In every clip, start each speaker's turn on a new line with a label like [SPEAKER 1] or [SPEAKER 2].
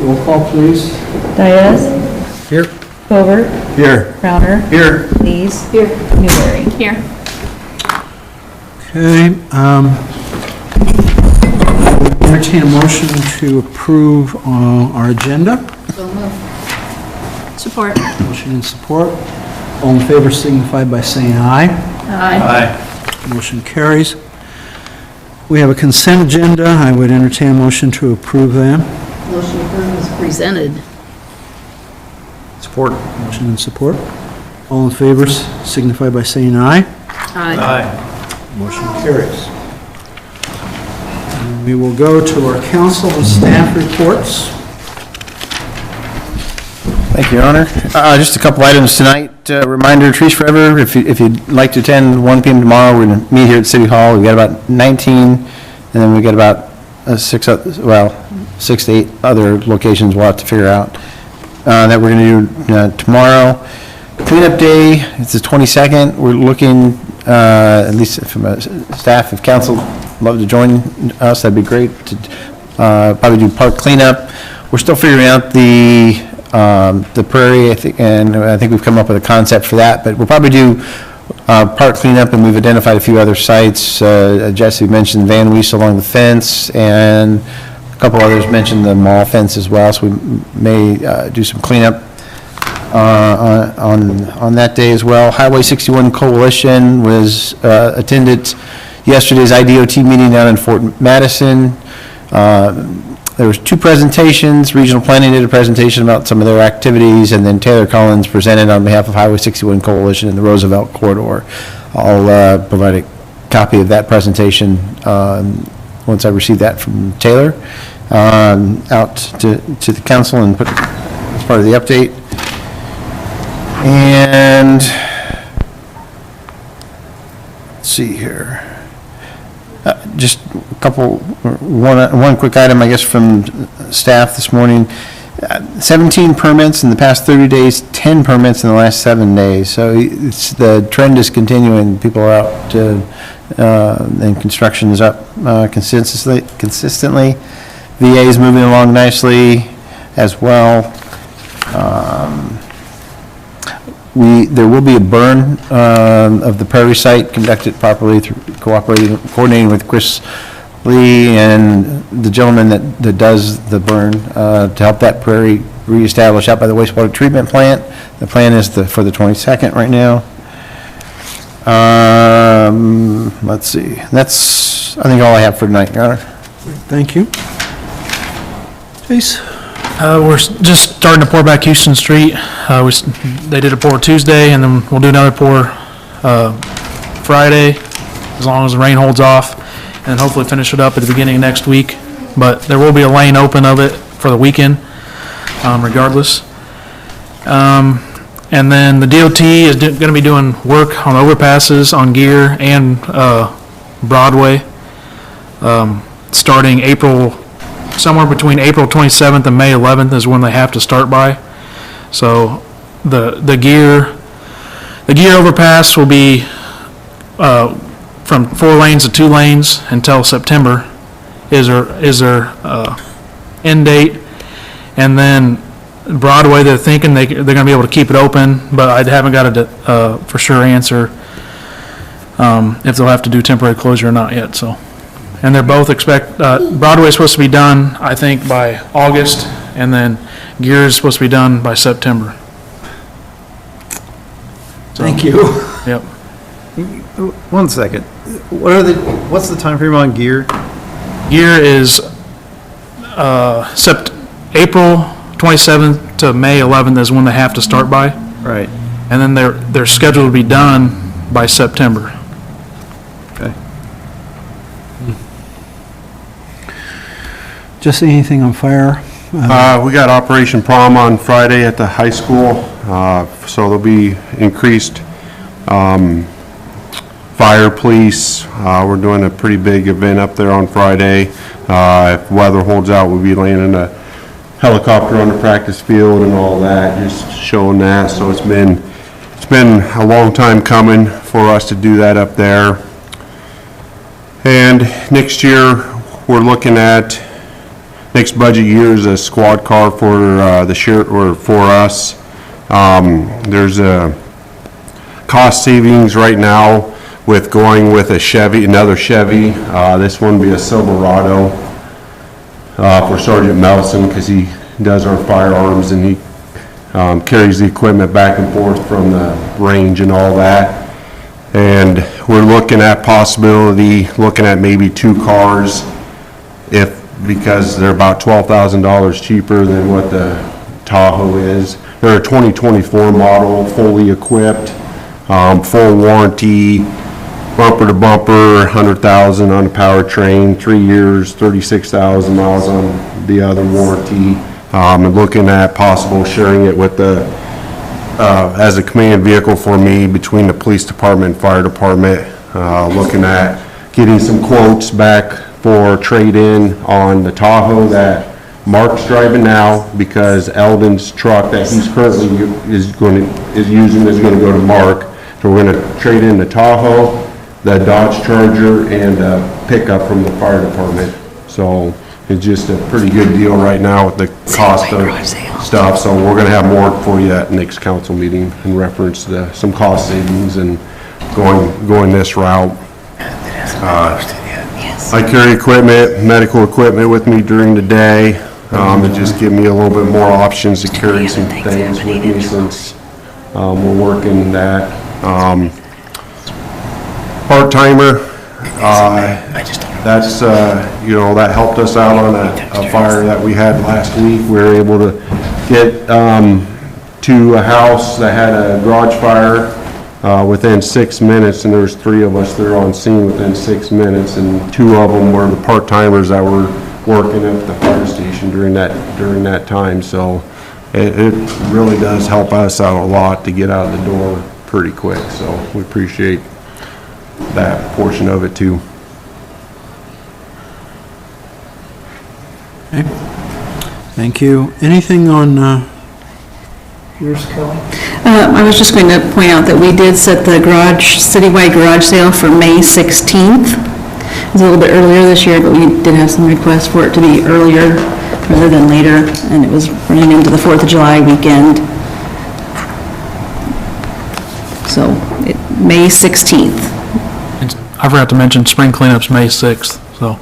[SPEAKER 1] Roll call, please.
[SPEAKER 2] Diaz.
[SPEAKER 1] Here.
[SPEAKER 2] Covert.
[SPEAKER 1] Here.
[SPEAKER 2] Crowner.
[SPEAKER 1] Here.
[SPEAKER 2] Lees. Here. Newberry.
[SPEAKER 3] Here.
[SPEAKER 1] Okay. Entertain a motion to approve our agenda.
[SPEAKER 3] So moved. Support.
[SPEAKER 1] Motion and support. All in favor signify by saying aye.
[SPEAKER 3] Aye.
[SPEAKER 1] Motion carries. We have a consent agenda. I would entertain a motion to approve that.
[SPEAKER 3] Motion approved is presented.
[SPEAKER 1] Support. Motion and support. All in favor signify by saying aye.
[SPEAKER 3] Aye.
[SPEAKER 1] Motion carries. And we will go to our council and staff reports.
[SPEAKER 4] Thank you, Your Honor. Just a couple items tonight. Reminder, Trees Forever, if you'd like to attend 1 p.m. tomorrow, we're going to meet here at City Hall. We've got about 19, and then we've got about 6 to 8 other locations we'll have to figure out that we're going to do tomorrow. Cleanup Day, it's the 22nd. We're looking, at least from a staff, if council love to join us, that'd be great, to probably do park cleanup. We're still figuring out the prairie, I think we've come up with a concept for that, but we'll probably do park cleanup, and we've identified a few other sites. Jesse mentioned Van Wees along the fence, and a couple others mentioned the mall fence as well, so we may do some cleanup on that day as well. Highway 61 Coalition was attended yesterday's IDOT meeting down in Fort Madison. There was 2 presentations. Regional Planning did a presentation about some of their activities, and then Taylor Collins presented on behalf of Highway 61 Coalition in the Roosevelt Corridor. I'll provide a copy of that presentation once I receive that from Taylor out to the council and put as part of the update. And let's see here. Just a couple, one quick item, I guess, from staff this morning. 17 permits in the past 30 days, 10 permits in the last 7 days. So the trend is continuing. People are out and construction is up consistently. VA is moving along nicely as well. There will be a burn of the prairie site conducted properly through coordinating with Chris Lee and the gentleman that does the burn to help that prairie reestablish out by the wastewater treatment plant. The plan is for the 22nd right now. Let's see. That's, I think, all I have for tonight, Your Honor.
[SPEAKER 1] Thank you. Chase?
[SPEAKER 5] We're just starting to pour back Houston Street. They did a pour Tuesday, and then we'll do another pour Friday, as long as the rain holds off, and hopefully finish it up at the beginning of next week. But there will be a lane open of it for the weekend, regardless. And then the DOT is going to be doing work on overpasses on Gear and Broadway, starting somewhere between April 27th and May 11th is when they have to start by. So the Gear overpass will be from 4 lanes to 2 lanes until September is their end date. And then Broadway, they're thinking they're going to be able to keep it open, but I haven't got a for sure answer if they'll have to do temporary closure or not yet. So. And they're both Broadway's supposed to be done, I think, by August, and then Gear is supposed to be done by September. So,
[SPEAKER 1] Thank you.
[SPEAKER 5] Yep.
[SPEAKER 4] 1 second. What's the time frame on Gear?
[SPEAKER 5] Gear is April 27th to May 11th is when they have to start by.
[SPEAKER 4] Right.
[SPEAKER 5] And then they're scheduled to be done by September.
[SPEAKER 4] Okay.
[SPEAKER 1] Just anything on fire?
[SPEAKER 6] We got Operation Prom on Friday at the high school, so there'll be increased fire, police. We're doing a pretty big event up there on Friday. If weather holds out, we'll be landing a helicopter on the practice field and all that, just showing that. So it's been a long time coming for us to do that up there. And next year, we're looking at next budget year is a squad car for the sheriff, or for us. There's a cost savings right now with going with a Chevy, another Chevy. This one will be a Silverado for Sergeant Melson, because he does our firearms and he carries the equipment back and forth from the range and all that. And we're looking at possibility, looking at maybe 2 cars, because they're about $12,000 cheaper than what the Tahoe is. They're a 2024 model, fully equipped, full warranty, bumper to bumper, 100,000 on the powertrain, 3 years, 36,000 miles on the other warranty. And looking at possible sharing it with the, as a command vehicle for me between the police department and fire department. Looking at getting some quotes back for trade-in on the Tahoe that Mark's driving now, because Eldon's truck that he's currently using is going to go to Mark. So we're going to trade in the Tahoe, the Dodge Charger, and a pickup from the fire department. So it's just a pretty good deal right now with the cost of stuff. So we're going to have more for you at next council meeting in reference to some cost savings and going this route. I carry equipment, medical equipment with me during the day. It just gives me a little bit more options to carry some things with me since we're working that. Part-timer, that's, that helped us out on a fire that we had last week. We were able to get to a house that had a garage fire within 6 minutes, and there was 3 of us there on scene within 6 minutes, and 2 of them were the part-timers that were working at the fire station during that time. So it really does help us out a lot to get out the door pretty quick. So we appreciate that portion of it too.
[SPEAKER 1] Okay. Thank you. Anything on yours, Kelly?
[SPEAKER 2] I was just going to point out that we did set the citywide garage sale for May 16th. It was a little bit earlier this year, but we did have some requests for it to be earlier rather than later, and it was running into the 4th of July weekend. So, May 16th.
[SPEAKER 5] And I forgot to mention, spring cleanup's May 6th, so.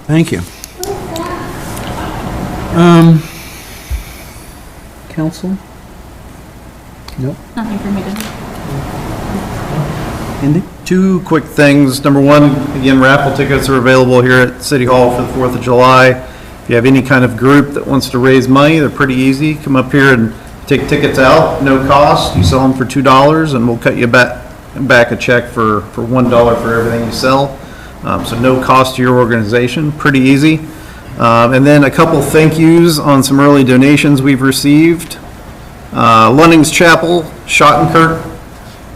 [SPEAKER 1] Thank you. Council? Nope.
[SPEAKER 3] Nothing for me to do.
[SPEAKER 1] Andy?
[SPEAKER 7] 2 quick things. Number 1, again, raffle tickets are available here at City Hall for the 4th of July. If you have any kind of group that wants to raise money, they're pretty easy. Come up here and take tickets out, no cost. You sell them for $2, and we'll cut you back a check for $1 for everything you sell. So no cost to your organization, pretty easy. And then a couple thank yous on some early donations we've received. Lunnings Chapel, Schottenkirk,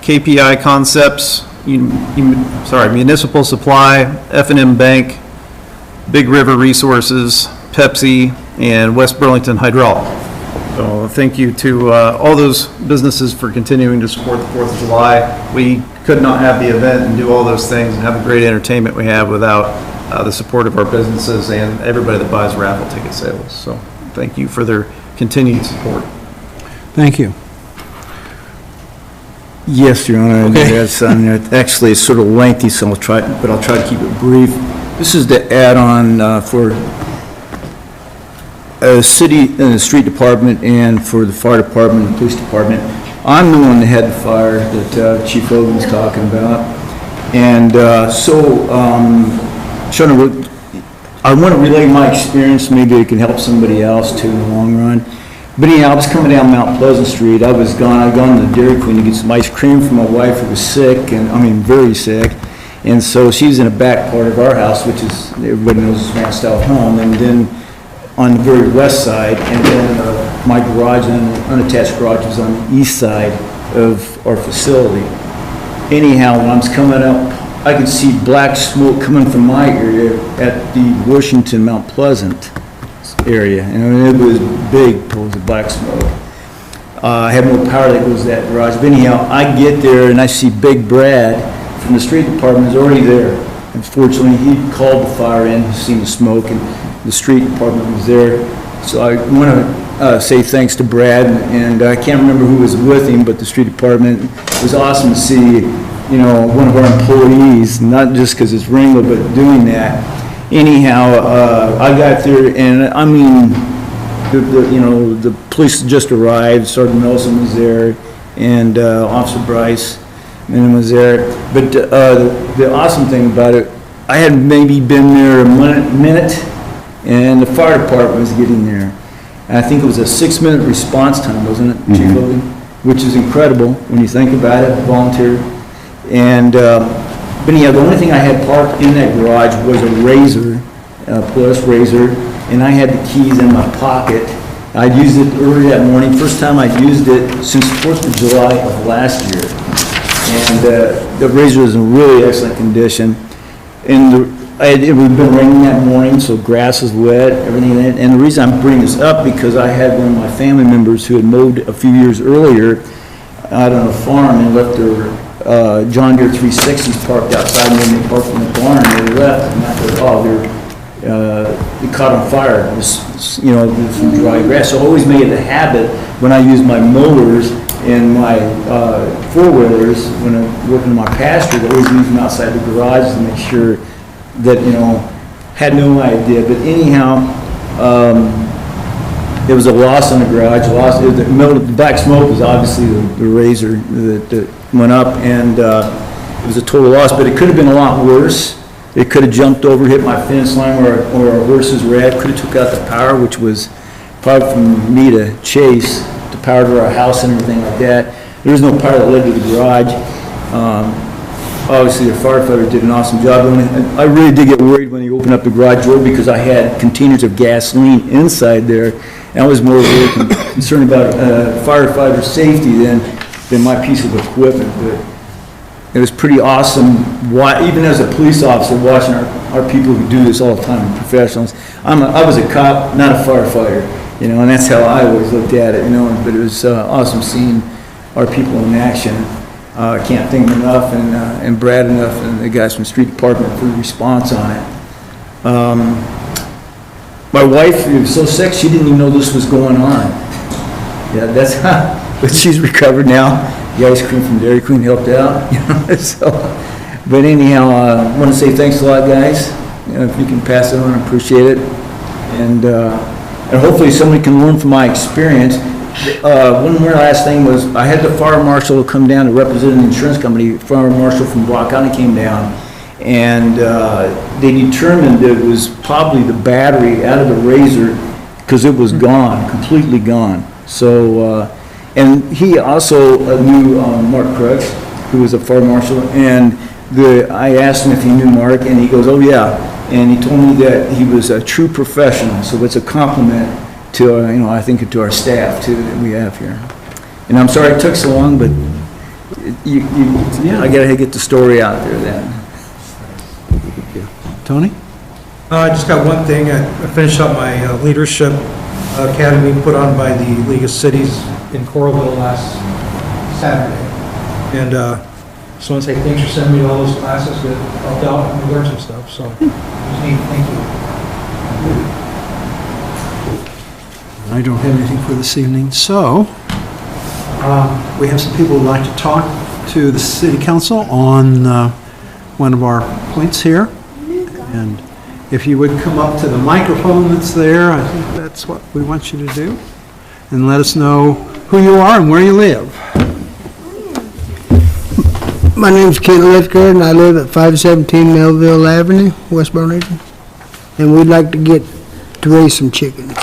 [SPEAKER 7] KPI Concepts, Municipal Supply, F&M Bank, Big River Resources, Pepsi, and West Burlington Hydraulic. So thank you to all those businesses for continuing to support the 4th of July. We could not have the event and do all those things and have the great entertainment we have without the support of our businesses and everybody that buys raffle ticket sales. So thank you for their continued support.
[SPEAKER 1] Thank you.
[SPEAKER 8] Yes, Your Honor.
[SPEAKER 1] Okay.
[SPEAKER 8] Yes, actually, it's sort of lengthy, so I'll try to keep it brief. This is the add-on for city and street department and for the fire department and police department. I'm the one that had the fire that Chief Logan's talking about. And I want to relay my experience. Maybe it can help somebody else too in the long run. But anyhow, I was coming down Mount Pleasant Street. I'd gone to the Dairy Queen to get some ice cream for my wife who was sick, very sick. And so she's in the back part of our house, which is, everybody knows, is Van Stouff home. And then on the very west side, and then my garage and unattached garage is on the east side of our facility. Anyhow, when I was coming up, I could see black smoke coming from my area at the Washington Mount Pleasant area, and it was big pools of black smoke. I have no power that goes to that garage, but anyhow, I get there and I see Big Brad from the street department is already there. Unfortunately, he called the fire in, seen the smoke, and the street department was there. So I want to say thanks to Brad, and I can't remember who was with him, but the street department, it was awesome to see, you know, one of our employees, not just because it's Ringo, but doing that. Anyhow, I got there, and I mean, you know, the police just arrived, Sergeant Nelson was there, and Officer Bryce, and was there. But the awesome thing about it, I had maybe been there a minute, and the fire department was getting there. And I think it was a 6-minute response time, wasn't it, Chief Logan? Which is incredible when you think about it, volunteer. And, but yeah, the only thing I had parked in that garage was a Razor, Polaris Razor, and I had the keys in my pocket. I'd used it early that morning, first time I'd used it since 4th of July of last year. And the Razor is in really excellent condition. And it had been raining that morning, so grass is wet, everything in it. And the reason I'm bringing this up, because I had one of my family members who had mowed a few years earlier out on a farm and left their John Deere 360s parked outside, and then they parked in the barn, and they left, and I thought, it caught on fire. It was, you know, from dry grass. So I always made it a habit when I use my mowers and my four-wheelers, when I'm working in my pasture, I always use them outside the garage to make sure that, you know, had no idea. But anyhow, there was a loss in the garage. The black smoke was obviously the Razor that went up, and it was a total loss. But it could have been a lot worse. It could have jumped over, hit my fence line where our horses were at. Could have took out the power, which was probably from me to Chase, the power to our house and everything like that. There was no power that led to the garage. Obviously, the firefighter did an awesome job. I really did get worried when he opened up the garage door because I had containers of gasoline inside there. And I was more concerned about firefighter safety than my piece of equipment. But it was pretty awesome, even as a police officer, watching our people who do this all the time, professionals. I was a cop, not a firefighter, you know, and that's how I always looked at it, you know. But it was awesome seeing our people in action. I can't thank them enough, and Brad enough, and the guys from the street department for the response on it. My wife was so sick, she didn't even know this was going on. Yeah, that's how, but she's recovered now. The ice cream from Dairy Queen helped out, you know, so. But anyhow, I want to say thanks a lot, guys. You know, if you can pass it on, I appreciate it. And hopefully somebody can learn from my experience. One more last thing was, I had the fire marshal come down to represent an insurance company. Fire marshal from Block County came down, and they determined that it was probably the battery out of the Razor, because it was gone, completely gone. So, and he also knew Mark Crooks, who was a fire marshal, and I asked him if he knew Mark, and he goes, oh yeah, and he told me that he was a true professional, so it's a compliment to, you know, I think to our staff too that we have here. And I'm sorry it took so long, but I gotta get the story out there then.
[SPEAKER 1] Tony?
[SPEAKER 9] I just got one thing. I finished up my leadership academy put on by the League of Cities in Coralville last Saturday. And just want to say thanks for sending me to all those classes that helped out and we learned some stuff. So, it was neat. Thank you.
[SPEAKER 1] I don't have anything for this evening, so we have some people who'd like to talk to the city council on one of our points here. And if you would come up to the microphone that's there, I think that's what we want you to do. And let us know who you are and where you live.
[SPEAKER 10] My name's Ken Lithgood, and I live at 517 Melville Avenue, West Burlington. And we'd like to raise some chickens.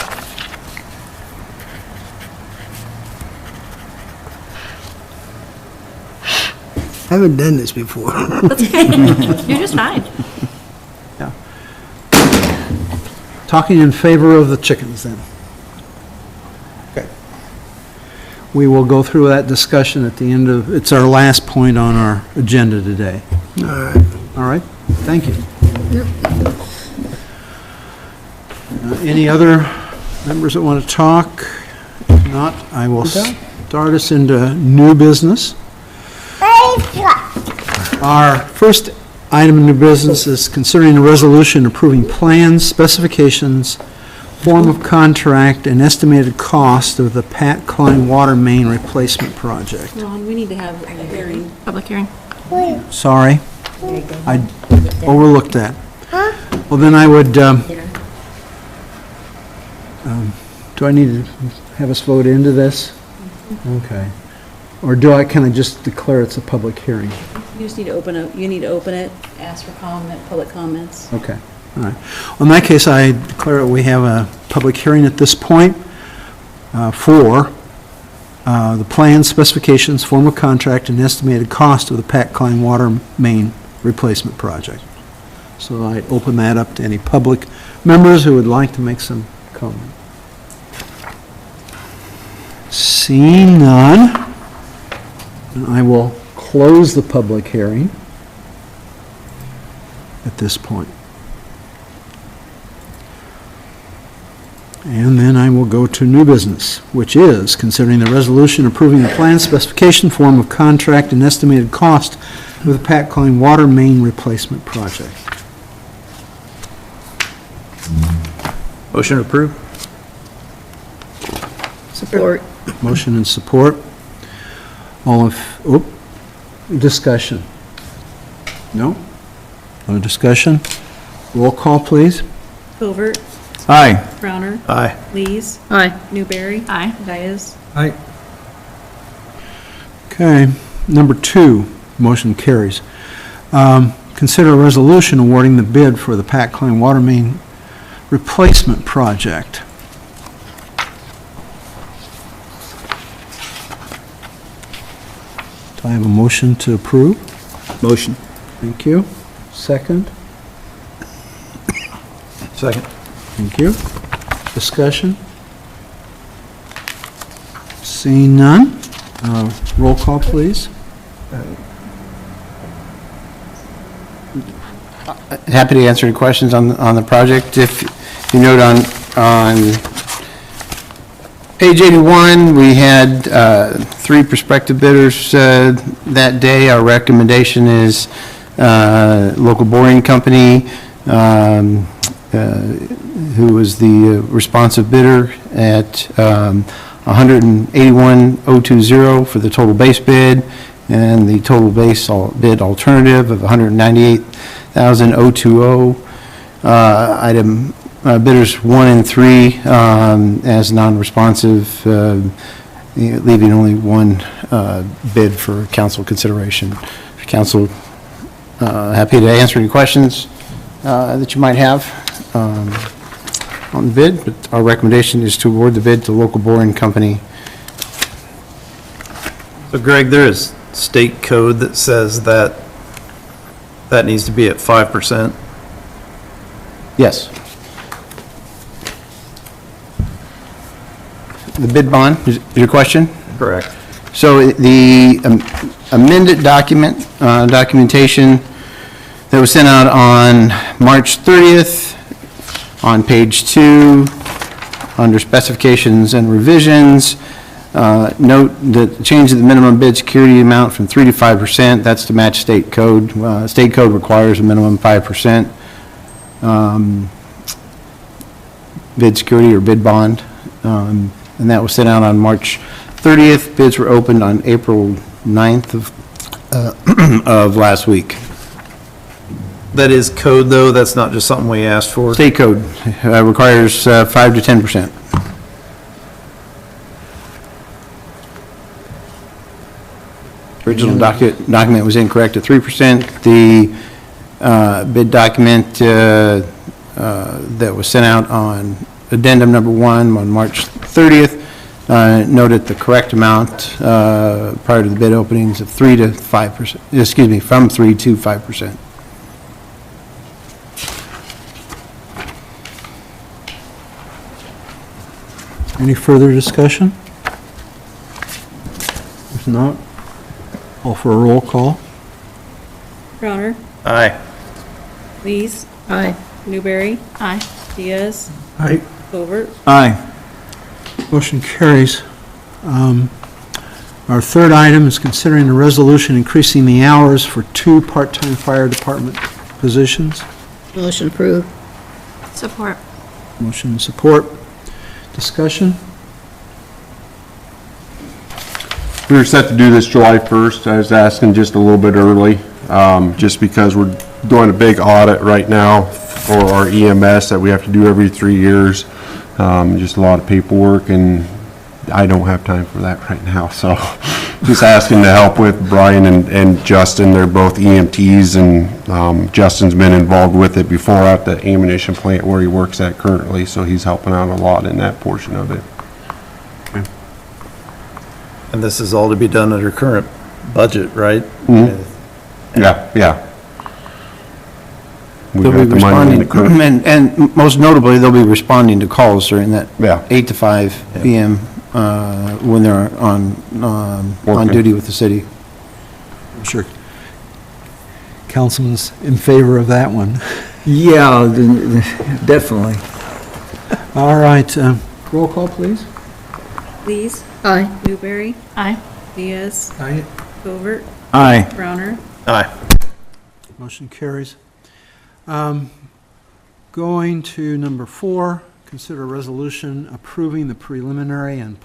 [SPEAKER 10] I haven't done this before.
[SPEAKER 3] You're just fine.
[SPEAKER 1] Yeah. Talking in favor of the chickens then. Okay. We will go through that discussion at the end of, it's our last point on our agenda today.
[SPEAKER 10] All right.
[SPEAKER 1] All right, thank you.
[SPEAKER 10] Yep.
[SPEAKER 1] Any other members that want to talk? If not, I will start us into new business. Our first item in new business is considering a resolution approving plans, specifications, form of contract, and estimated cost of the Pat Klein water main replacement project.
[SPEAKER 2] Ron, we need to have a hearing.
[SPEAKER 3] Public hearing.
[SPEAKER 1] Sorry, I overlooked that. Well, then I would, do I need to have us vote into this? Okay. Or can I just declare it's a public hearing?
[SPEAKER 2] You just need to open it, ask for public comments.
[SPEAKER 1] Okay, all right. Well, in that case, I declare we have a public hearing at this point for the plans, specifications, form of contract, and estimated cost of the Pat Klein water main replacement project. So I open that up to any public members who would like to make some comment. Seeing none, I will close the public hearing at this point. And then I will go to new business, which is considering the resolution approving the plan, specification, form of contract, and estimated cost of the Pat Klein water main replacement project.
[SPEAKER 7] Motion approved.
[SPEAKER 2] Support.
[SPEAKER 1] Motion and support. Discussion. No? No discussion? Roll call, please.
[SPEAKER 2] Covert.
[SPEAKER 8] Aye.
[SPEAKER 2] Crowner.
[SPEAKER 7] Aye.
[SPEAKER 2] Lees.
[SPEAKER 3] Aye.
[SPEAKER 2] Newberry.
[SPEAKER 3] Aye.
[SPEAKER 2] Dias.
[SPEAKER 9] Aye.
[SPEAKER 1] Okay, number 2, motion carries. Consider a resolution awarding the bid for the Pat Klein water main replacement project. Do I have a motion to approve?
[SPEAKER 8] Motion.
[SPEAKER 1] Thank you. Second?
[SPEAKER 7] Second.
[SPEAKER 1] Thank you. Discussion? Seeing none, roll call, please.
[SPEAKER 4] Happy to answer any questions on the project. If you note on page 81, we had 3 prospective bidders that day. Our recommendation is local boring company, who was the responsive bidder at $181,020 for the total base bid, and the total base bid alternative of $198,020. Item bidders 1 and 3 as non-responsive, leaving only 1 bid for council consideration. Council, happy to answer any questions that you might have on the bid, but our recommendation is to award the bid to local boring company.
[SPEAKER 7] So Greg, there is state code that says that needs to be at 5%.
[SPEAKER 4] Yes. The bid bond, is your question?
[SPEAKER 7] Correct.
[SPEAKER 4] So the amended documentation that was sent out on March 30th, on page 2, under specifications and revisions, note that change of the minimum bid security amount from 3 to 5%, that's to match state code. State code requires a minimum 5% bid security or bid bond. And that was sent out on March 30th. Bids were opened on April 9th of last week.
[SPEAKER 7] That is code, though, that's not just something we asked for.
[SPEAKER 4] State code requires 5 to 10%. Original document was incorrect at 3%. The bid document that was sent out on addendum number 1 on March 30th noted the correct amount prior to the bid openings of 3 to 5%, excuse me, from 3 to 5%.
[SPEAKER 1] Any further discussion? If not, call for a roll call.
[SPEAKER 2] Crowner.
[SPEAKER 7] Aye.
[SPEAKER 2] Lees.
[SPEAKER 3] Aye.
[SPEAKER 2] Newberry.
[SPEAKER 3] Aye.
[SPEAKER 2] Diaz.
[SPEAKER 9] Aye.
[SPEAKER 2] Covert.
[SPEAKER 8] Aye.
[SPEAKER 1] Motion carries. Our third item is considering a resolution increasing the hours for 2 part-time fire department positions.
[SPEAKER 2] Motion approved.
[SPEAKER 3] Support.
[SPEAKER 1] Motion and support. Discussion?
[SPEAKER 6] We were set to do this July 1st. I was asking just a little bit early, just because we're doing a big audit right now for our EMS that we have to do every 3 years. Just a lot of paperwork, and I don't have time for that right now, so just asking to help with Brian and Justin. They're both EMTs, and Justin's been involved with it before at the ammunition plant where he works at currently, so he's helping out a lot in that portion of it.
[SPEAKER 7] And this is all to be done under current budget, right?
[SPEAKER 6] Yeah. We've
[SPEAKER 4] They'll
[SPEAKER 6] got
[SPEAKER 4] be
[SPEAKER 6] the money in
[SPEAKER 4] responding,
[SPEAKER 6] the current-
[SPEAKER 4] and most notably, they'll be responding to calls during that
[SPEAKER 6] Yeah.
[SPEAKER 4] 8 to 5 PM when they're on
[SPEAKER 6] Working.
[SPEAKER 4] duty with the city.
[SPEAKER 1] I'm sure Councilman's in favor of that one.
[SPEAKER 8] Yeah, definitely.
[SPEAKER 1] All right, roll call, please.
[SPEAKER 2] Lees. Aye. Newberry.
[SPEAKER 3] Aye.
[SPEAKER 2] Diaz.
[SPEAKER 9] Aye.
[SPEAKER 2] Covert.
[SPEAKER 8] Aye.
[SPEAKER 2] Browner.
[SPEAKER 7] Aye.
[SPEAKER 1] Motion carries. Going to number 4, consider a resolution approving the preliminary and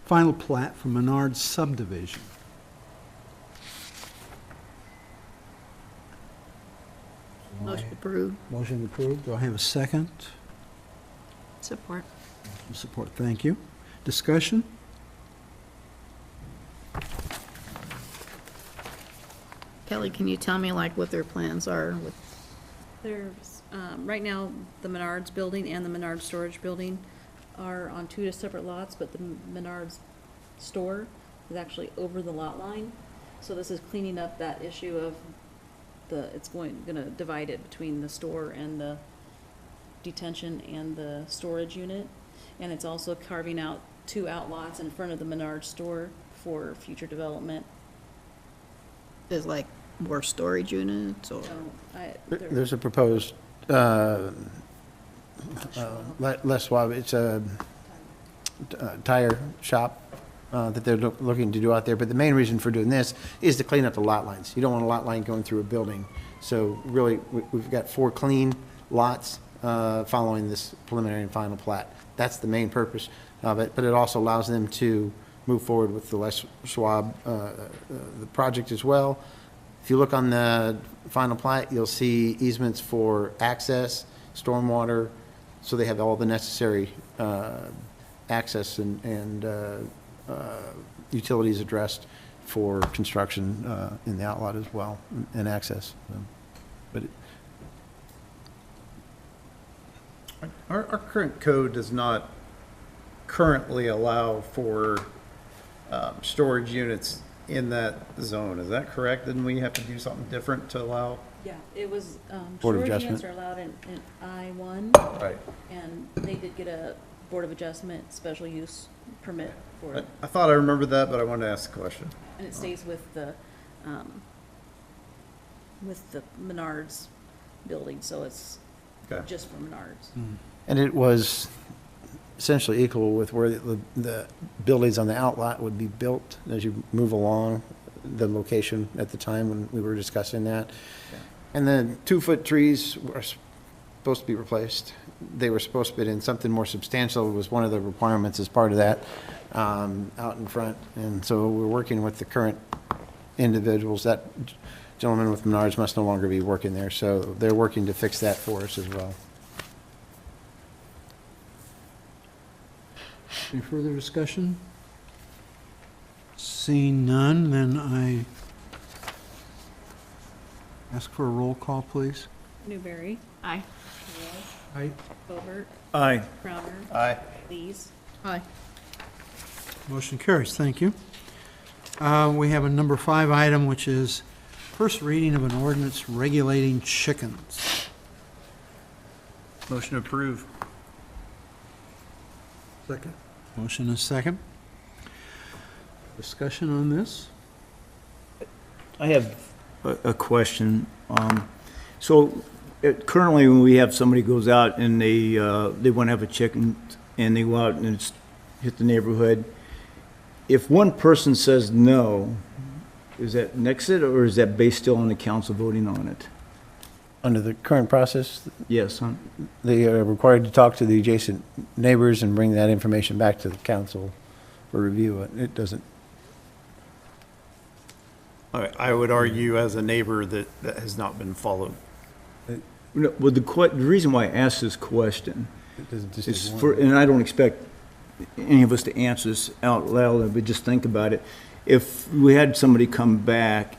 [SPEAKER 1] final plat for Menard subdivision.
[SPEAKER 2] Motion approved.
[SPEAKER 1] Motion approved. Do I have a second?
[SPEAKER 3] Support.
[SPEAKER 1] Support, thank you. Discussion?
[SPEAKER 2] Kelly, can you tell me like what their plans are with?
[SPEAKER 11] There's, right now, the Menards building and the Menards storage building are on 2 separate lots, but the Menards store is actually over the lot line. So this is cleaning up that issue of it's gonna divide it between the store and the detention and the storage unit. And it's also carving out 2 outlots in front of the Menards store for future development.
[SPEAKER 2] There's like more storage units or?
[SPEAKER 11] So
[SPEAKER 4] There's a proposed, Les Schwab, it's a tire shop that they're looking to do out there. But the main reason for doing this is to clean up the lot lines. You don't want a lot line going through a building. So really, we've got 4 clean lots following this preliminary and final plat. That's the main purpose of it, but it also allows them to move forward with the Les Schwab, the project as well. If you look on the final plat, you'll see easements for access, stormwater, so they have all the necessary access and utilities addressed for construction in the outlot as well, and access. But
[SPEAKER 7] Our current code does not currently allow for storage units in that zone. Is that correct? Didn't we have to do something different to allow?
[SPEAKER 11] Yeah, it was,
[SPEAKER 4] Board of
[SPEAKER 11] storage units
[SPEAKER 4] Adjustment.
[SPEAKER 11] are allowed in I-1.
[SPEAKER 7] Right.
[SPEAKER 11] And they did get a Board of Adjustment special use permit for it.
[SPEAKER 7] I thought I remembered that, but I wanted to ask a question.
[SPEAKER 11] And it stays with the Menards building, so it's
[SPEAKER 7] Okay.
[SPEAKER 11] just for Menards.
[SPEAKER 4] And it was essentially equal with where the buildings on the outlot would be built as you move along the location at the time when we were discussing that. And the 2-foot trees were supposed to be replaced. They were supposed to be in something more substantial. It was one of the requirements as part of that out in front. And so we're working with the current individuals. That gentleman with Menards must no longer be working there, so they're working to fix that for us as well.
[SPEAKER 1] Any further discussion? Seeing none, then I ask for a roll call, please.
[SPEAKER 11] Newberry.
[SPEAKER 3] Aye.
[SPEAKER 9] Aye.
[SPEAKER 11] Covert.
[SPEAKER 8] Aye.
[SPEAKER 11] Crowner.
[SPEAKER 7] Aye.
[SPEAKER 11] Lees.
[SPEAKER 2] Aye.
[SPEAKER 1] Motion carries, thank you. We have a number 5 item, which is first reading of an ordinance regulating chickens.
[SPEAKER 7] Motion to approve.
[SPEAKER 9] Second.
[SPEAKER 1] Motion is second. Discussion on this?
[SPEAKER 8] I have a question. So currently, when we have somebody goes out and they want to have a chicken, and they go out and hit the neighborhood, if one person says no, is that nixed it, or is that based still on the council voting on it?
[SPEAKER 4] Under the current process,
[SPEAKER 8] Yes, huh?
[SPEAKER 4] they are required to talk to the adjacent neighbors and bring that information back to the council for review. It doesn't,
[SPEAKER 7] I would argue as a neighbor that that has not been followed.
[SPEAKER 8] No, well, the reason why I asked this question
[SPEAKER 4] it doesn't just
[SPEAKER 8] is
[SPEAKER 4] take
[SPEAKER 8] for,
[SPEAKER 4] one.
[SPEAKER 8] and I don't expect any of us to answer this out loud, but just think about it. If we had somebody come back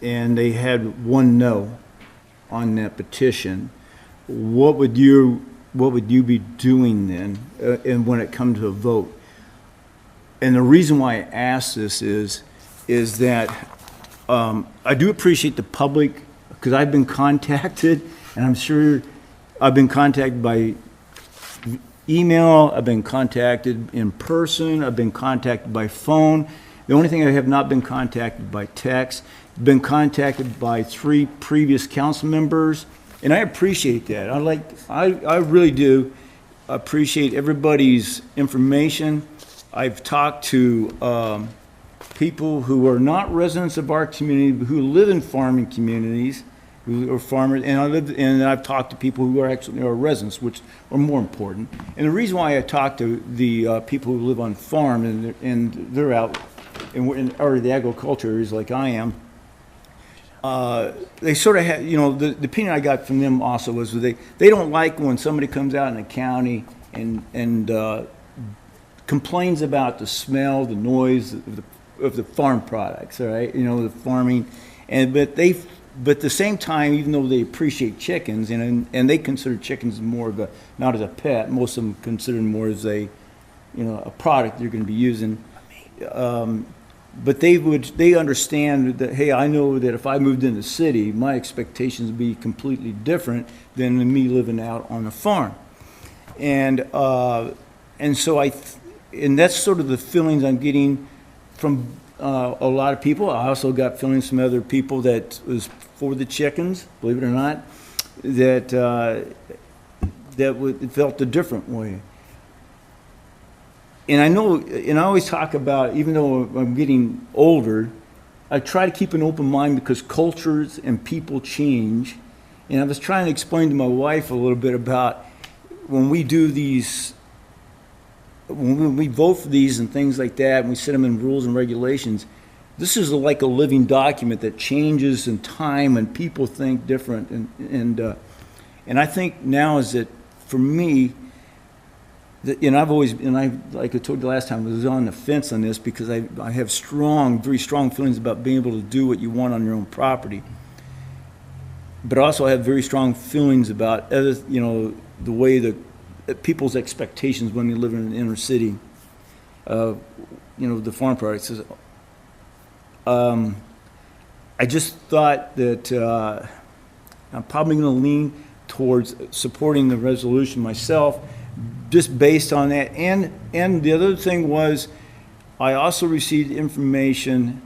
[SPEAKER 8] and they had one no on that petition, what would you be doing then, and when it comes to a vote? And the reason why I ask this is that I do appreciate the public, because I've been contacted, and I'm sure I've been contacted by email, I've been contacted in person, I've been contacted by phone. The only thing I have not been contacted by text, been contacted by 3 previous council members, and I appreciate that. I really do appreciate everybody's information. I've talked to people who are not residents of our community, but who live in farming communities, who are farmers, and I've talked to people who are actually residents, which are more important. And the reason why I talk to the people who live on farm and they're out or the agriculture areas like I am, they sort of have, the opinion I got from them also was they don't like when somebody comes out in the county and complains about the smell, the noise of the farm products, all right? The farming, but at the same time, even though they appreciate chickens and they consider chickens more of not as a pet, most of them consider them more as a product they're going to be using. But they understand that, hey, I know that if I moved in the city, my expectations would be completely different than me living out on a farm. And so and that's sort of the feelings I'm getting from a lot of people. I also got feelings from other people that was for the chickens, believe it or not, that felt a different way. And I know, and I always talk about, even though I'm getting older, I try to keep an open mind because cultures and people change. And I was trying to explain to my wife a little bit about when we do these, when we vote for these and things like that, and we set them in rules and regulations, this is like a living document that changes in time and people think different. And I think now is that, for me, and I've always, like I told you last time, I was on the fence on this because I have very strong feelings about being able to do what you want on your own property. But also I have very strong feelings about the way that people's expectations when they live in an inner city, the farm products. I just thought that I'm probably going to lean towards supporting the resolution myself, just based on that. And the other thing was, I also received information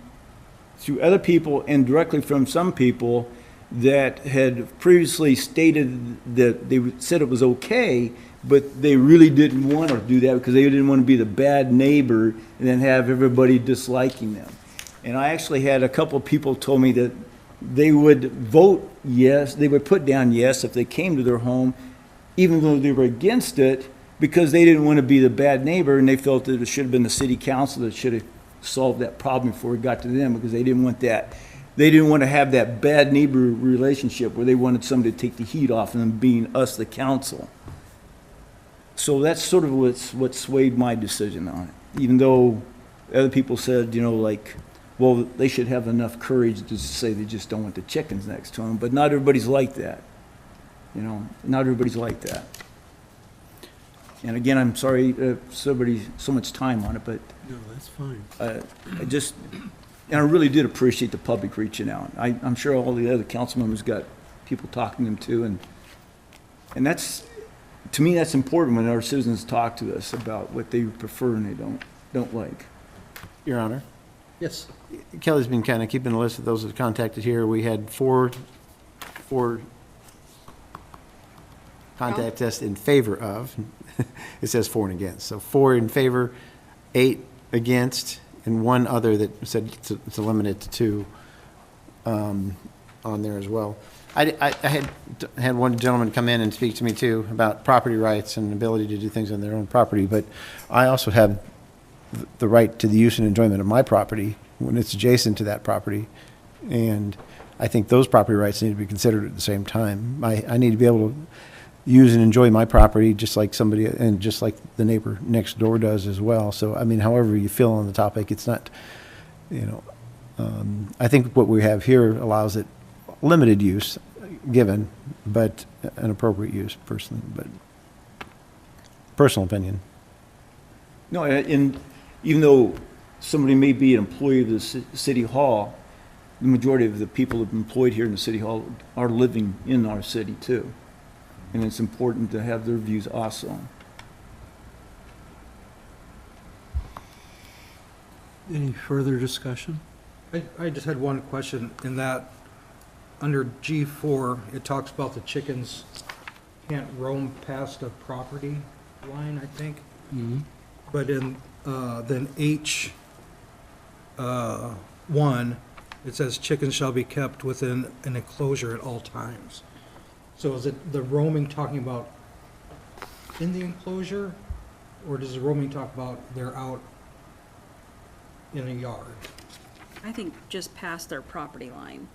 [SPEAKER 8] through other people and directly from some people that had previously stated that they said it was okay, but they really didn't want to do that because they didn't want to be the bad neighbor and then have everybody disliking them. And I actually had a couple of people told me that they would vote yes, they would put down yes if they came to their home, even though they were against it, because they didn't want to be the bad neighbor, and they felt that it should have been the city council that should have solved that problem before it got to them, because they didn't want that. They didn't want to have that bad neighbor relationship where they wanted somebody to take the heat off of them being us, the council. So that's sort of what swayed my decision on it, even though other people said, well, they should have enough courage to say they just don't want the chickens next to them, but not everybody's like that. Not everybody's like that. And again, I'm sorry so much time on it, but
[SPEAKER 1] No, that's fine.
[SPEAKER 8] I really did appreciate the public reaching out. I'm sure all the other council members got people talking to them too, and that's, to me, that's important when our citizens talk to us about what they prefer and they don't like.
[SPEAKER 4] Your Honor,
[SPEAKER 1] Yes.
[SPEAKER 4] Kelly's been kind of keeping a list of those that contacted here. We had four contact us in favor of. It says 4 and against. So 4 in favor, 8 against, and one other that said to limit it to 2 on there as well. I had one gentleman come in and speak to me too about property rights and ability to do things on their own property, but I also have the right to the use and enjoyment of my property when it's adjacent to that property. And I think those property rights need to be considered at the same time. I need to be able to use and enjoy my property just like somebody, and just like the neighbor next door does as well. So, I mean, however you feel on the topic, it's not, I think what we have here allows it limited use given, but an appropriate use personally, but personal opinion.
[SPEAKER 8] No, and even though somebody may be an employee of the city hall, the majority of the people employed here in the city hall are living in our city too. And it's important to have their views also.
[SPEAKER 1] Any further discussion?
[SPEAKER 9] I just had one question in that, under G4, it talks about the chickens can't roam past a property line, I think. But in, then H1, it says chickens shall be kept within an enclosure at all times. So is it the roaming talking about in the enclosure, or does the roaming talk about they're out in a yard?
[SPEAKER 11] I think just past their property line.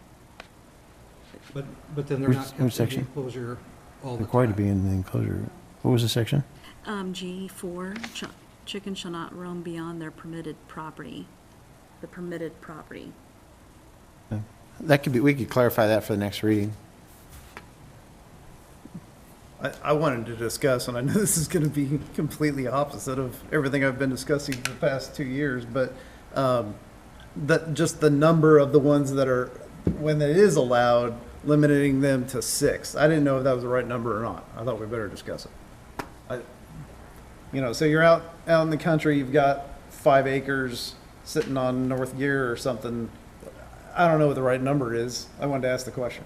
[SPEAKER 9] But then they're not
[SPEAKER 4] Which
[SPEAKER 9] kept in the
[SPEAKER 4] section?
[SPEAKER 9] enclosure all the time.
[SPEAKER 4] Required to be in the enclosure. What was the section?
[SPEAKER 11] G4, chickens shall not roam beyond their permitted property, the permitted property.
[SPEAKER 4] That could be, we could clarify that for the next reading.
[SPEAKER 7] I wanted to discuss, and I know this is going to be completely opposite of everything I've been discussing for the past 2 years, but just the number of the ones that are, when it is allowed, limiting them to 6. I didn't know if that was the right number or not. I thought we better discuss it. So you're out in the country, you've got 5 acres sitting on North Gear or something. I don't know what the right number is. I wanted to ask the question.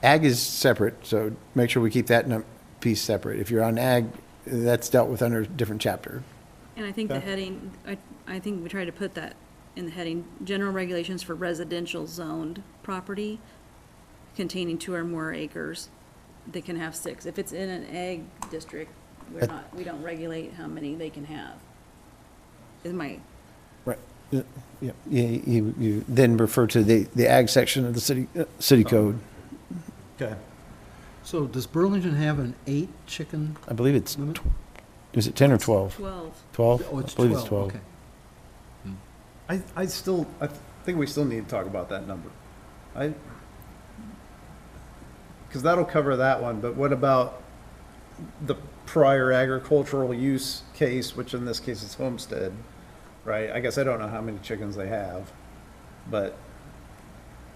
[SPEAKER 4] Ag is separate, so make sure we keep that piece separate. If you're on ag, that's dealt with under a different chapter.
[SPEAKER 11] And I think the heading, I think we tried to put that in the heading, general regulations for residential zoned property containing 2 or more acres, they can have 6. If it's in an ag district, we don't regulate how many they can have. Is my,
[SPEAKER 4] Right. Yeah, you then refer to the ag section of the city code.
[SPEAKER 7] Okay.
[SPEAKER 1] So does Burlington have an 8 chicken
[SPEAKER 4] I believe it's,
[SPEAKER 1] limit?
[SPEAKER 4] is it 10 or 12?
[SPEAKER 11] 12.
[SPEAKER 4] 12?
[SPEAKER 1] Oh, it's
[SPEAKER 4] I believe
[SPEAKER 1] 12,
[SPEAKER 4] it's 12.
[SPEAKER 1] okay.
[SPEAKER 7] I think we still need to talk about that number. Because that'll cover that one, but what about the prior agricultural use case, which in this case is homestead, right? I guess I don't know how many chickens they have, but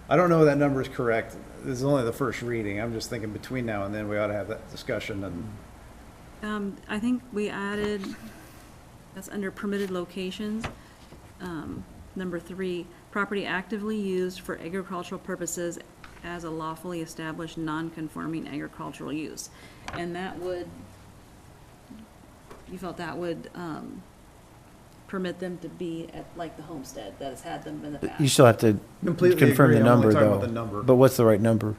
[SPEAKER 7] I don't know if that number is correct. This is only the first reading. I'm just thinking between now and then we ought to have that discussion and.
[SPEAKER 11] I think we added, that's under permitted locations. Number 3, property actively used for agricultural purposes as a lawfully established non-conforming agricultural use. And that would, you felt that would permit them to be at, like, the homestead that has had them in the past.
[SPEAKER 4] You still have to
[SPEAKER 7] Completely
[SPEAKER 4] confirm
[SPEAKER 7] agree.
[SPEAKER 4] the
[SPEAKER 7] I'm only
[SPEAKER 4] number,
[SPEAKER 7] talking
[SPEAKER 4] though.
[SPEAKER 7] about the number.
[SPEAKER 4] But what's the right number?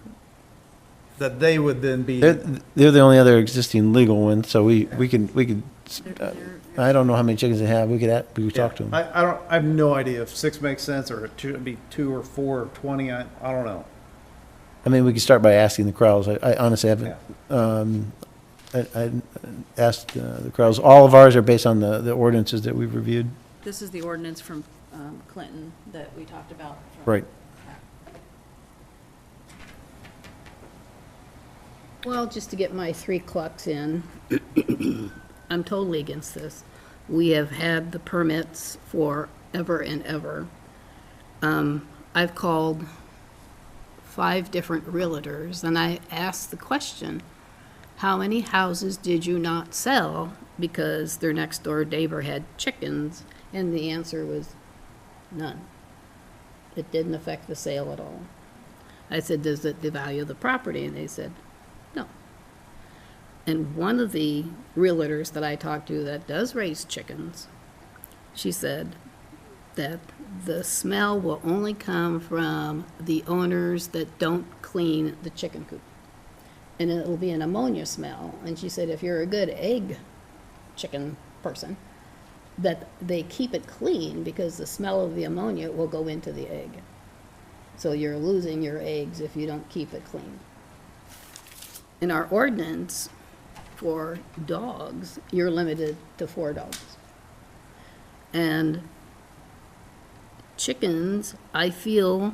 [SPEAKER 7] That they would then be.
[SPEAKER 4] They're the only other existing legal one, so we could,
[SPEAKER 11] They're-
[SPEAKER 4] I don't know how many chickens they have. We could talk to them.
[SPEAKER 7] I have no idea if 6 makes sense or it should be 2 or 4 or 20. I don't know.
[SPEAKER 4] I mean, we could start by asking the Crowells. I honestly haven't, I asked the Crowells. All of ours are based on the ordinances that we've reviewed.
[SPEAKER 11] This is the ordinance from Clinton that we talked about.
[SPEAKER 4] Right.
[SPEAKER 12] Well, just to get my 3 clucks in, I'm totally against this. We have had the permits forever and ever. I've called 5 different realtors, and I asked the question, how many houses did you not sell because their next door neighbor had chickens? And the answer was none. It didn't affect the sale at all. I said, does it devalue the property? And they said, no. And one of the realtors that I talked to that does raise chickens, she said, that the smell will only come from the owners that don't clean the chicken coop. And it'll be an ammonia smell. And she said, if you're a good egg chicken person, that they keep it clean because the smell of the ammonia will go into the egg. So you're losing your eggs if you don't keep it clean. In our ordinance for dogs, you're limited to 4 dogs. And chickens, I feel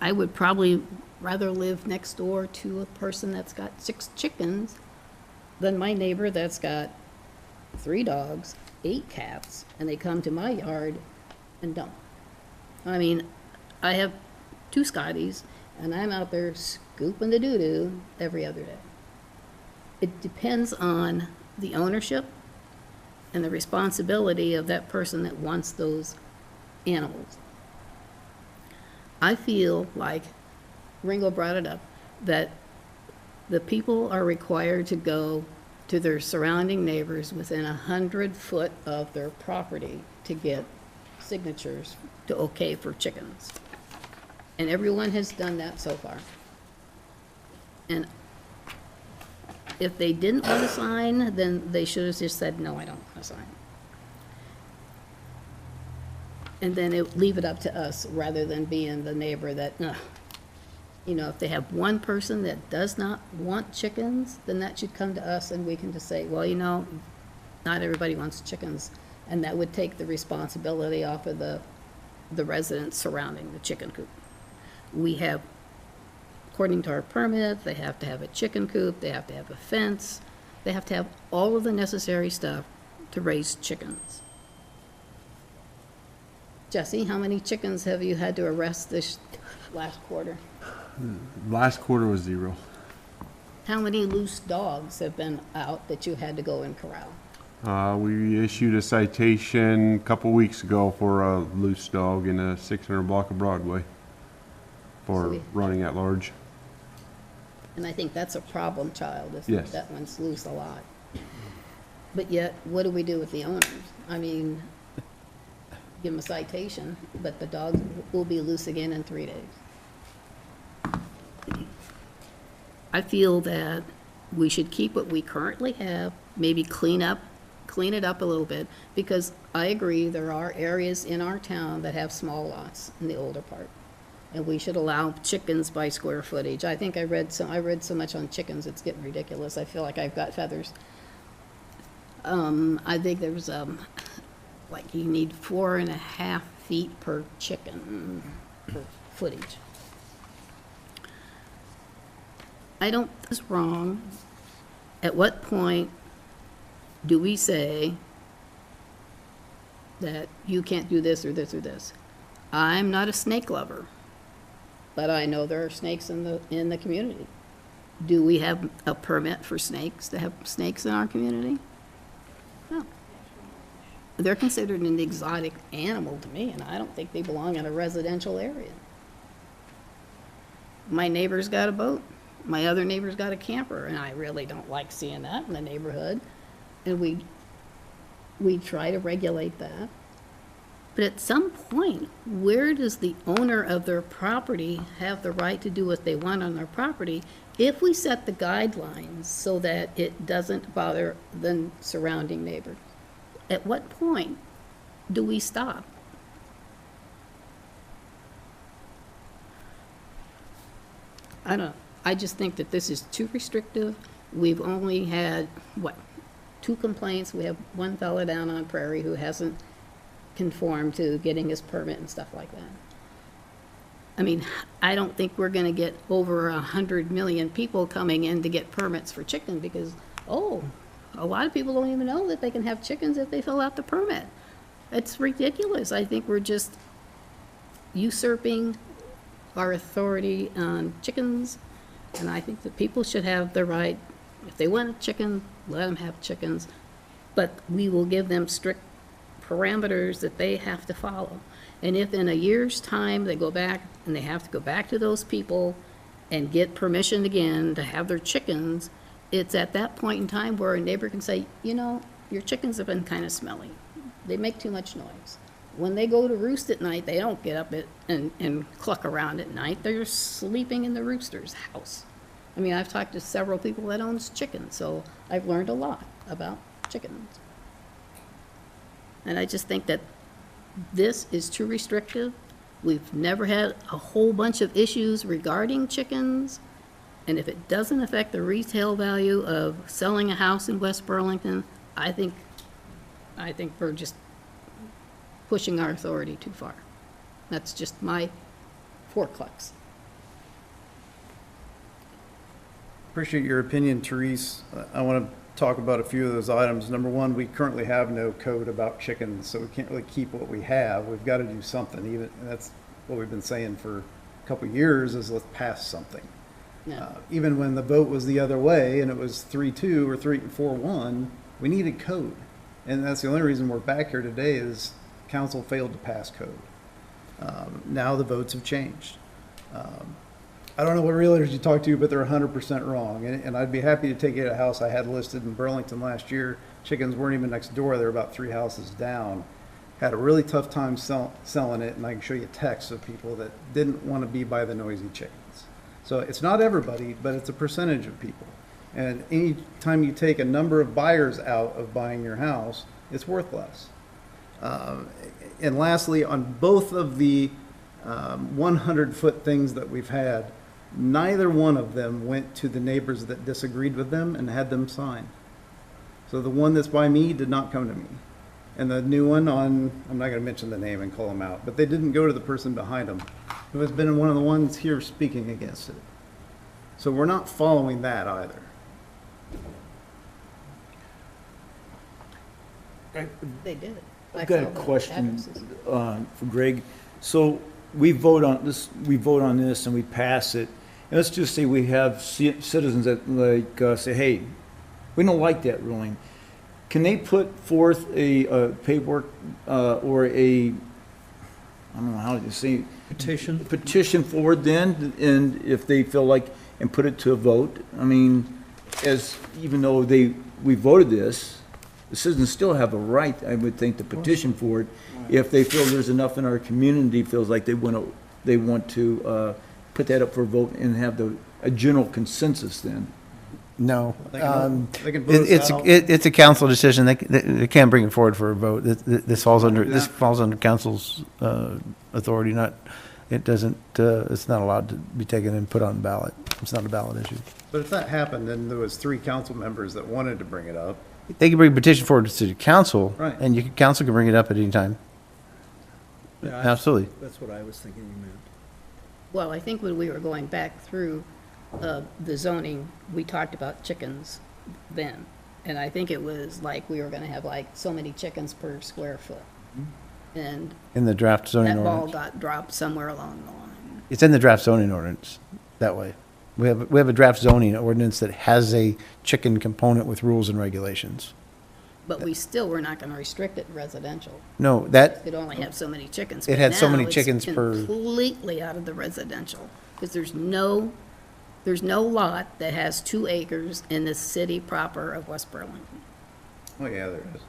[SPEAKER 12] I would probably rather live next door to a person that's got 6 chickens than my neighbor that's got 3 dogs, 8 cats, and they come to my yard and don't. I mean, I have 2 Scotties, and I'm out there scooping the doo-doo every other day. It depends on the ownership and the responsibility of that person that wants those animals. I feel like, Ringo brought it up, that the people are required to go to their surrounding neighbors within 100 foot of their property to get signatures to okay for chickens. And everyone has done that so far. And if they didn't want to sign, then they should have just said, no, I don't want to sign. And then leave it up to us rather than being the neighbor that, you know, if they have one person that does not want chickens, then that should come to us and we can just say, well, you know, not everybody wants chickens. And that would take the responsibility off of the residents surrounding the chicken coop. We have, according to our permit, they have to have a chicken coop, they have to have a fence, they have to have all of the necessary stuff to raise chickens. Jesse, how many chickens have you had to arrest this last quarter?
[SPEAKER 6] Last quarter was 0.
[SPEAKER 12] How many loose dogs have been out that you had to go and corral?
[SPEAKER 6] We issued a citation a couple weeks ago for a loose dog in a 600 block of Broadway for running at large.
[SPEAKER 12] And I think that's a problem child, if
[SPEAKER 6] Yes.
[SPEAKER 12] that one's loose a lot. But yet, what do we do with the owners? I mean, give them a citation, but the dog will be loose again in 3 days. I feel that we should keep what we currently have, maybe clean it up a little bit, because I agree, there are areas in our town that have small lots in the older part. And we should allow chickens by square footage. I think I read so much on chickens, it's getting ridiculous. I feel like I've got feathers. I think there's, like you need 4.5 feet per chicken per footage. I don't think it's wrong. At what point do we say that you can't do this or this or this? I'm not a snake lover, but I know there are snakes in the community. Do we have a permit for snakes, to have snakes in our community? No. They're considered an exotic animal to me, and I don't think they belong in a residential area. My neighbor's got a boat. My other neighbor's got a camper, and I really don't like seeing that in the neighborhood. And we try to regulate that. But at some point, where does the owner of their property have the right to do what they want on their property if we set the guidelines so that it doesn't bother the surrounding neighbors? At what point do we stop? I don't know. I just think that this is too restrictive. We've only had, 2 complaints. We have one fella down on Prairie who hasn't conformed to getting his permit and stuff like that. I mean, I don't think we're gonna get over 100 million people coming in to get permits for chicken because, a lot of people don't even know that they can have chickens if they fill out the permit. It's ridiculous. I think we're just usurping our authority on chickens, and I think that people should have the right, if they want a chicken, let them have chickens, but we will give them strict parameters that they have to follow. And if in a year's time they go back and they have to go back to those people and get permission again to have their chickens, it's at that point in time where a neighbor can say, you know, your chickens have been kind of smelly. They make too much noise. when they go to roost at night, they don't get up and cluck around at night. They're sleeping in the rooster's house. I mean, I've talked to several people that owns chickens, so I've learned a lot about chickens. And I just think that this is too restrictive. We've never had a whole bunch of issues regarding chickens. And if it doesn't affect the retail value of selling a house in West Burlington, I think we're just pushing our authority too far. That's just my 4 clucks.
[SPEAKER 7] Appreciate your opinion, Therese. I want to talk about a few of those items. Number one, we currently have no code about chickens, so we can't really keep what we have. We've got to do something. Even that's what we've been saying for a couple of years is let's pass something.
[SPEAKER 12] No.
[SPEAKER 7] Even when the vote was the other way and it was 3-2 or 3-4-1, we needed code. And that's the only reason we're back here today is council failed to pass code. Now the votes have changed. I don't know what realtors you talk to, but they're 100% wrong. And I'd be happy to take you to a house I had listed in Burlington last year. Chickens weren't even next door. They were about 3 houses down. Had a really tough time selling it, and I can show you texts of people that didn't want to be by the noisy chickens. So it's not everybody, but it's a percentage of people. And any time you take a number of buyers out of buying your house, it's worth less. And lastly, on both of the 100-foot things that we've had, neither one of them went to the neighbors that disagreed with them and had them sign. So the one that's by me did not come to me. And the new one on, I'm not going to mention the name and call them out, but they didn't go to the person behind them, who has been one of the ones here speaking against it. So we're not following that either.
[SPEAKER 12] They did.
[SPEAKER 8] I've got a question for Greg. So we vote on this and we pass it. And let's just say we have citizens that say, hey, we don't like that ruling. Can they put forth a paperwork or I don't know how to say, petition forward then, and if they feel like, and put it to a vote? I mean, even though we voted this, the citizens still have a right, I would think, to petition for it if they feel there's enough in our community feels like they want to put that up for a vote and have a general consensus then.
[SPEAKER 4] No.
[SPEAKER 7] They can vote us out.
[SPEAKER 4] It's a council decision. They can't bring it forward for a vote. This falls under council's authority, it's not allowed to be taken and put on ballot. It's not a ballot issue.
[SPEAKER 7] But if that happened, then there was 3 council members that wanted to bring it up.
[SPEAKER 4] They can bring a petition forward to city council.
[SPEAKER 7] Right.
[SPEAKER 4] And council can bring it up at any time.
[SPEAKER 1] Yeah,
[SPEAKER 4] Absolutely.
[SPEAKER 1] That's what I was thinking you meant.
[SPEAKER 12] Well, I think when we were going back through the zoning, we talked about chickens then. And I think it was like we were gonna have like so many chickens per square foot. And
[SPEAKER 4] In the draft zoning
[SPEAKER 12] that ball
[SPEAKER 4] ordinance.
[SPEAKER 12] got dropped somewhere along the line.
[SPEAKER 4] It's in the draft zoning ordinance that way. We have a draft zoning ordinance that has a chicken component with rules and regulations.
[SPEAKER 12] But we still were not gonna restrict it residential.
[SPEAKER 4] No, that,
[SPEAKER 12] Could only have so many chickens.
[SPEAKER 4] It
[SPEAKER 12] But
[SPEAKER 4] had so
[SPEAKER 12] now
[SPEAKER 4] many
[SPEAKER 12] it's
[SPEAKER 4] chickens per-
[SPEAKER 12] completely out of the residential, because there's no lot that has 2 acres in the city proper of West Burlington.
[SPEAKER 7] Oh, yeah, there is.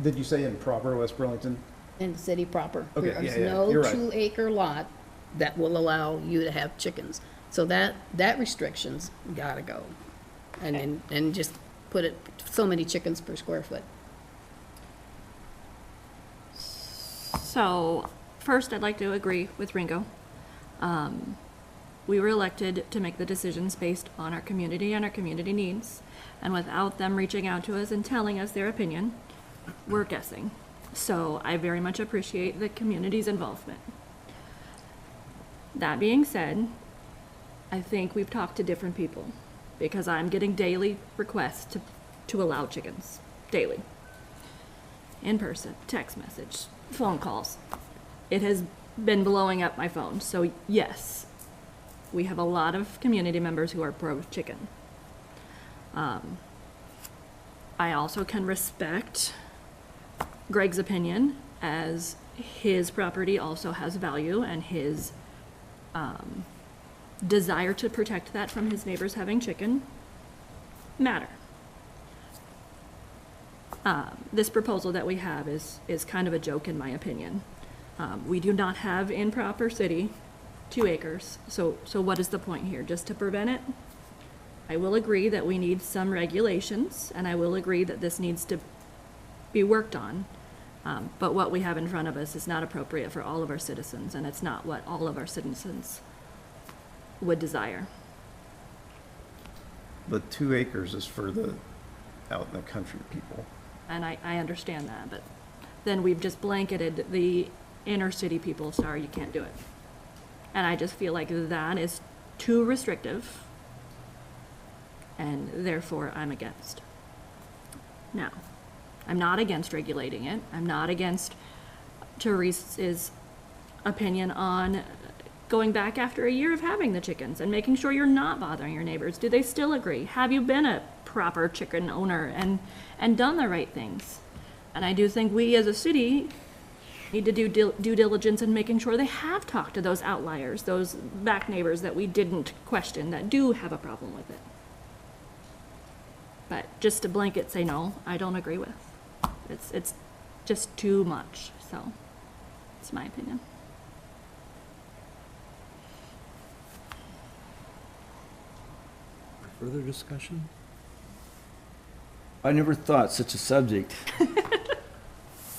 [SPEAKER 7] Did you say in proper West Burlington?
[SPEAKER 12] In the city proper.
[SPEAKER 7] Okay, yeah,
[SPEAKER 12] There's
[SPEAKER 7] yeah,
[SPEAKER 12] no
[SPEAKER 7] you're right.
[SPEAKER 12] 2-acre lot that will allow you to have chickens. So that restriction's gotta go. And just put it, so many chickens per square foot.
[SPEAKER 3] So, first, I'd like to agree with Ringo. We were elected to make the decisions based on our community and our community needs. And without them reaching out to us and telling us their opinion, we're guessing. So I very much appreciate the community's involvement. That being said, I think we've talked to different people because I'm getting daily requests to allow chickens, daily. In person, text message, phone calls. It has been blowing up my phone. So yes, we have a lot of community members who are pro-chicken. I also can respect Greg's opinion, as his property also has value and his desire to protect that from his neighbors having chicken matter. this proposal that we have is kind of a joke in my opinion. We do not have in proper city 2 acres, so what is the point here? Just to prevent it? I will agree that we need some regulations, and I will agree that this needs to be worked on. But what we have in front of us is not appropriate for all of our citizens, and it's not what all of our citizens would desire.
[SPEAKER 7] But 2 acres is for the out in the country people.
[SPEAKER 3] And I understand that, but then we've just blanketed the inner city people, sorry, you can't do it. And I just feel like that is too restrictive, and therefore I'm against. Now, I'm not against regulating it. I'm not against Teresa's opinion on going back after a year of having the chickens and making sure you're not bothering your neighbors. Do they still agree? Have you been a proper chicken owner and done the right things? And I do think we as a city need to do due diligence in making sure they have talked to those outliers, those back neighbors that we didn't question that do have a problem with it. But just to blanket say no, I don't agree with. It's just too much, so it's my opinion.
[SPEAKER 1] Further discussion?
[SPEAKER 8] I never thought such a subject,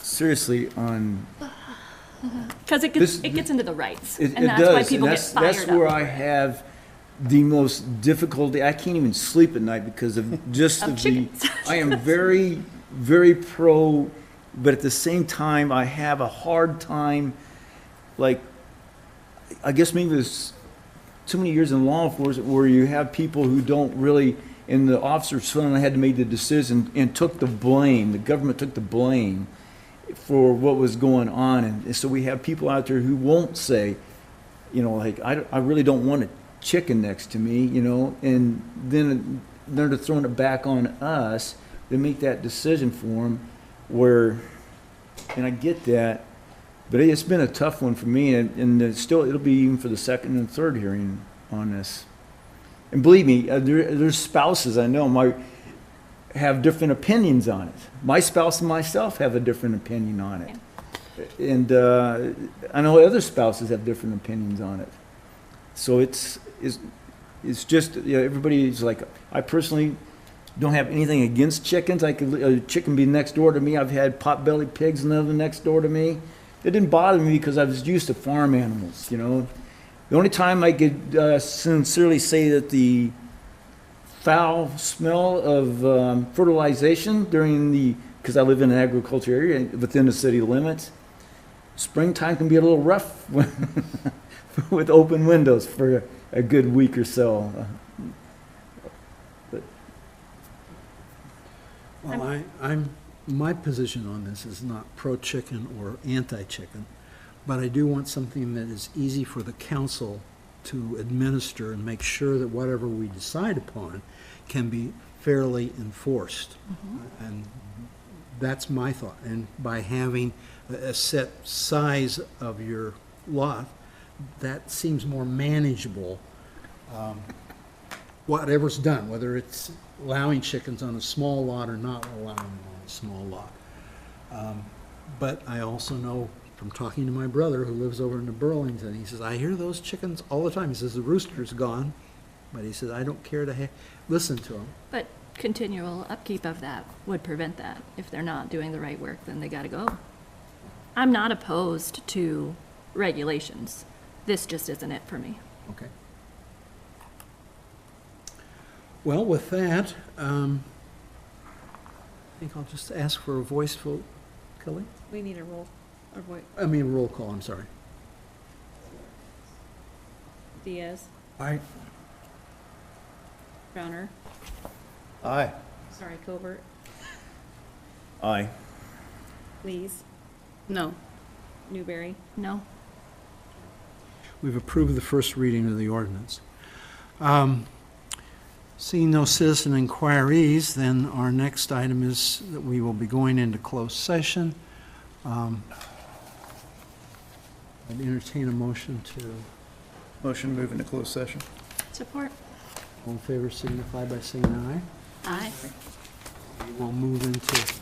[SPEAKER 8] seriously, on.
[SPEAKER 3] Because it gets into the rights,
[SPEAKER 8] It
[SPEAKER 3] and that's
[SPEAKER 8] does,
[SPEAKER 3] why people
[SPEAKER 8] and
[SPEAKER 3] get fired up.
[SPEAKER 8] that's where I have the most difficulty. I can't even sleep at night because of just
[SPEAKER 3] Of
[SPEAKER 8] of the.
[SPEAKER 3] chickens.
[SPEAKER 8] I am very, very pro, but at the same time, I have a hard time, like, I guess maybe it's too many years in law enforcement where you have people who don't really, and the officers finally had to make the decision and took the blame. The government took the blame for what was going on. And so we have people out there who won't say, you know, like, I really don't want a chicken next to me, you know, and then they're throwing it back on us to make that decision for them where, and I get that, but it's been a tough one for me, and it's still, it'll be even for the second and third hearing on this. And believe me, there's spouses I know have different opinions on it. My spouse and myself have a different opinion on it. And I know other spouses have different opinions on it. So it's just, you know, everybody's like, I personally don't have anything against chickens. A chicken be next door to me. I've had pot-bellied pigs living next door to me. It didn't bother me because I was used to farm animals, you know. The only time I could sincerely say that the foul smell of fertilization because I live in an agriculture area within the city limits, springtime can be a little rough with open windows for a good week or so.
[SPEAKER 1] Well, my position on this is not pro-chicken or anti-chicken, but I do want something that is easy for the council to administer and make sure that whatever we decide upon can be fairly enforced. And that's my thought. And by having a set size of your lot, that seems more manageable. Whatever's done, whether it's allowing chickens on a small lot or not allowing them on a small lot. But I also know from talking to my brother who lives over in the Burlington, he says, I hear those chickens all the time. He says, the rooster's gone, but he says, I don't care to listen to them.
[SPEAKER 3] But continual upkeep of that would prevent that. If they're not doing the right work, then they gotta go. I'm not opposed to regulations. This just isn't it for me.
[SPEAKER 1] Okay. Well, with that, I think I'll just ask for a voice vote. Kelly?
[SPEAKER 11] We need a roll
[SPEAKER 1] Call, I'm sorry.
[SPEAKER 11] Diaz,
[SPEAKER 9] Aye.
[SPEAKER 11] Crowner,
[SPEAKER 7] Aye.
[SPEAKER 11] sorry, Covert,
[SPEAKER 8] Aye.
[SPEAKER 11] Lees,
[SPEAKER 12] No.
[SPEAKER 11] Newberry.
[SPEAKER 3] No?
[SPEAKER 1] We've approved the first reading of the ordinance. Seeing no citizen inquiries, then our next item is that we will be going into closed session. I'd entertain a motion to,
[SPEAKER 7] Motion to move into closed session.
[SPEAKER 3] Support?
[SPEAKER 1] all in favor signify by saying aye.
[SPEAKER 3] Aye.
[SPEAKER 1] We'll move into